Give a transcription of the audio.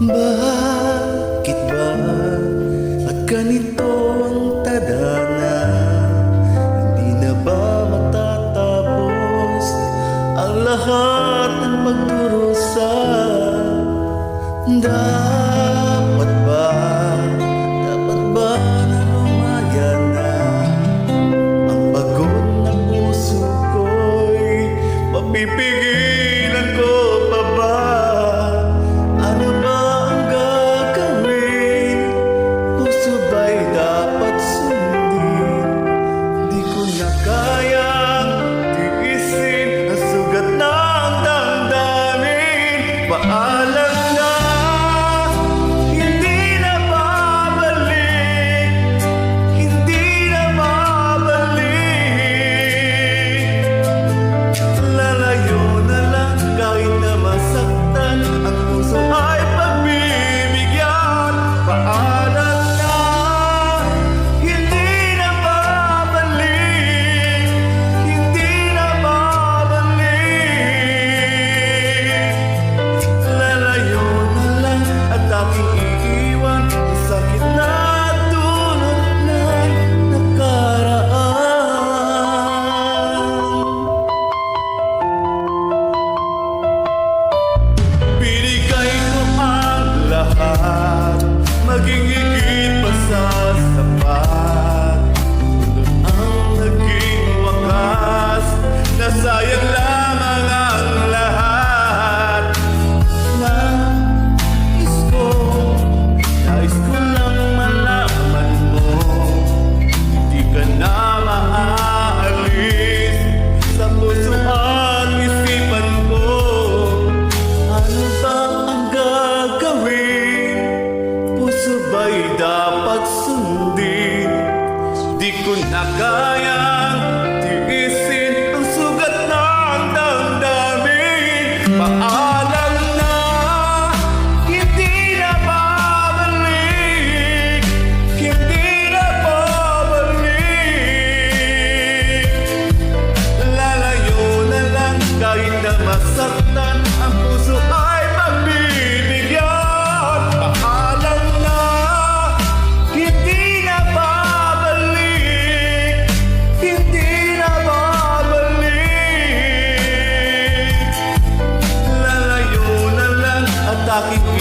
Bakit ba at ganito ang tadhana? Hindi na ba matatapos ang lahat ng pagdurusa? Dapat ba na lumaya na ang pagod na puso ko'y mapipigilan ko pa ba? Ano ba ang gagawin? Puso ba'y dapat sundin? Di ko na kayang tiisin ang sugat ng damdamin. Paalam na, hindi na babalik, hindi na babalik. Lalayo na lang kahit na masaktan, ang puso ay pagbibigyan. Paalam na, hindi na babalik, hindi na babalik. Lalayo na lang at aking iiwan ang sakit na dulot ng nakaraan. Binigay ko ang lahat, maging higit pa sa sapat. Ang naging wakas, nasayang lamang ang lahat. Nais ko lang malaman mo, di ka na maaalis sa puso at isipan ko. Ano ba ang gagawin? Puso ba'y dapat sundin? Di ko na kayang tiisin ang sugat ng damdamin. Paalam na, hindi na babalik, hindi na babalik. Lalayo na lang kahit na masaktan, ang puso ay pagbibigyan. Paalam na, hindi na babalik, hindi na babalik. Lalayo na lang at aking